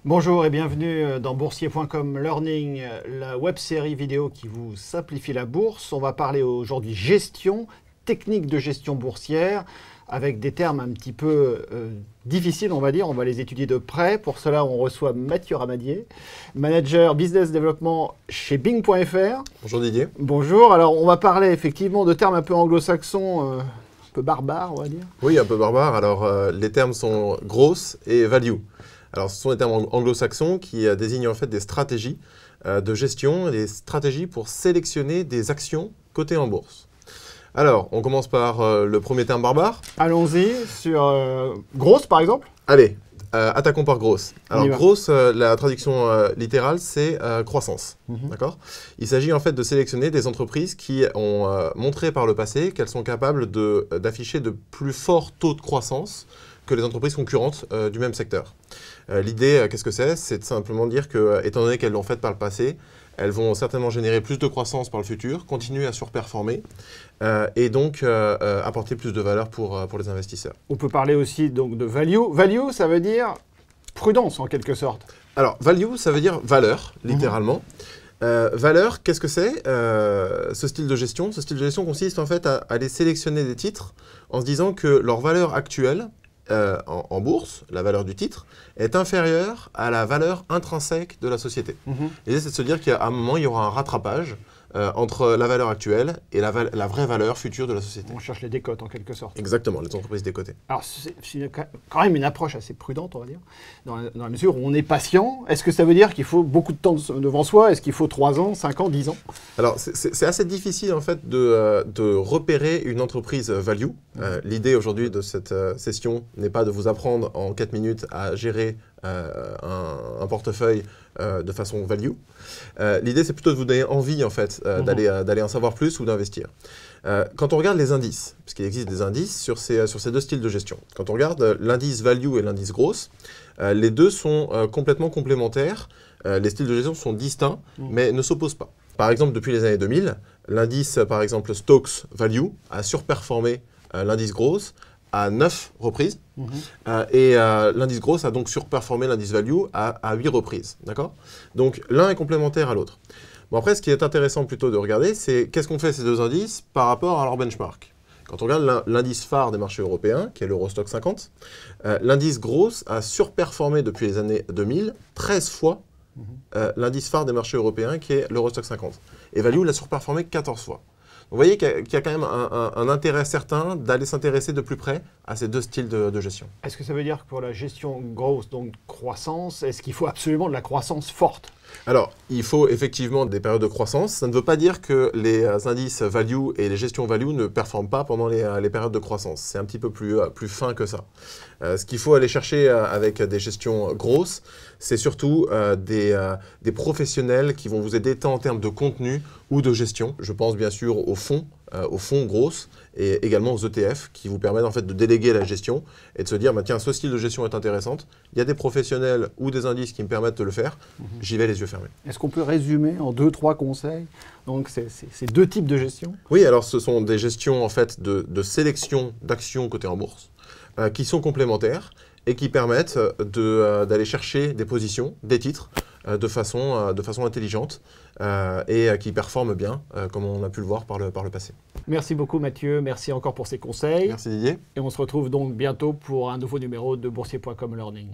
Bonjour et bienvenue dans boursier.com Learning, la web-série vidéo qui vous simplifie la bourse. On va parler aujourd'hui gestion, technique de gestion boursière, avec des termes un petit peu difficiles, on va dire. On va les étudier de près. Pour cela, on reçoit Mathieu Ramadier, manager business développement chez Bing.fr. Bonjour Didier. Bonjour. Alors, on va parler effectivement de termes un peu anglo-saxons, un peu barbares, on va dire. Oui, un peu barbare. Alors, les termes sont growth et value. Alors, ce sont des termes anglo-saxons qui désignent en fait des stratégies de gestion, des stratégies pour sélectionner des actions cotées en bourse. Alors, on commence par le premier terme barbare. Allons-y sur grosse, par exemple. Allez, attaquons par grosse. Alors, grosse, la traduction littérale, c'est croissance. D'accord ? Il s'agit en fait de sélectionner des entreprises qui ont montré par le passé qu'elles sont capables d'afficher de plus forts taux de croissance que les entreprises concurrentes du même secteur. L'idée, qu'est-ce que c'est ? C'est de simplement dire que, étant donné qu'elles l'ont fait par le passé, elles vont certainement générer plus de croissance par le futur, continuer à surperformer et donc apporter plus de valeur pour les investisseurs. On peut parler aussi donc de value. Value, ça veut dire prudence en quelque sorte. Alors, value, ça veut dire valeur, littéralement. Valeur, qu'est-ce que c'est ce style de gestion? Ce style de gestion consiste en fait à aller sélectionner des titres en se disant que leur valeur actuelle, en bourse, la valeur du titre, est inférieure à la valeur intrinsèque de la société. L'idée, c'est de se dire qu'à un moment, il y aura un rattrapage entre la valeur actuelle et la vraie valeur future de la société. On cherche les décotes en quelque sorte. Exactement, les entreprises décotées. Alors, c'est quand même une approche assez prudente, on va dire, dans la mesure où on est patient. Est-ce que ça veut dire qu'il faut beaucoup de temps devant soi? Est-ce qu'il faut 3 ans, 5 ans, 10 ans? Alors, c'est assez difficile en fait de repérer une entreprise value. L'idée aujourd'hui de cette session n'est pas de vous apprendre en 4 minutes à gérer un portefeuille de façon value. L'idée, c'est plutôt de vous donner envie en fait d'aller en savoir plus ou d'investir. Quand on regarde les indices, parce qu'il existe des indices sur ces deux styles de gestion, quand on regarde l'indice value et l'indice gross, les deux sont complètement complémentaires. Les styles de gestion sont distincts, mais ne s'opposent pas. Par exemple, depuis les années 2000, l'indice, par exemple, Stocks Value a surperformé l'indice gross à 9 reprises, et l'indice gross a donc surperformé l'indice value à 8 reprises. D'accord ? Donc l'un est complémentaire à l'autre. Bon, après, ce qui est intéressant plutôt de regarder, c'est qu'est-ce qu'ont fait ces deux indices par rapport à leur benchmark. Quand on regarde l'indice phare des marchés européens, qui est l'Eurostoxx 50, l'indice gross a surperformé depuis les années 2000 13 fois l'indice phare des marchés européens, qui est l'Eurostoxx 50. Et value l'a surperformé 14 fois. Vous voyez qu'il y a quand même un intérêt certain d'aller s'intéresser de plus près à ces deux styles de gestion. Est-ce que ça veut dire que pour la gestion grosse, donc croissance, est-ce qu'il faut absolument de la croissance forte? Alors, il faut effectivement des périodes de croissance. Ça ne veut pas dire que les indices value et les gestions value ne performent pas pendant les périodes de croissance. C'est un petit peu plus fin que ça. Ce qu'il faut aller chercher avec des gestions grosses, c'est surtout des professionnels qui vont vous aider tant en termes de contenu ou de gestion. Je pense bien sûr aux fonds grosses et également aux ETF qui vous permettent en fait de déléguer la gestion et de se dire bah, tiens, ce style de gestion est intéressante, il y a des professionnels ou des indices qui me permettent de le faire, j'y vais les yeux fermés. Est-ce qu'on peut résumer en 2-3 conseils donc ces deux types de gestion? Oui, alors ce sont des gestions en fait de sélection d'actions cotées en bourse qui sont complémentaires et qui permettent d'aller chercher des positions, des titres de façon intelligente et qui performent bien, comme on a pu le voir par le passé. Merci beaucoup Mathieu, merci encore pour ces conseils. Merci Didier. Et on se retrouve donc bientôt pour un nouveau numéro de boursier.com Learning.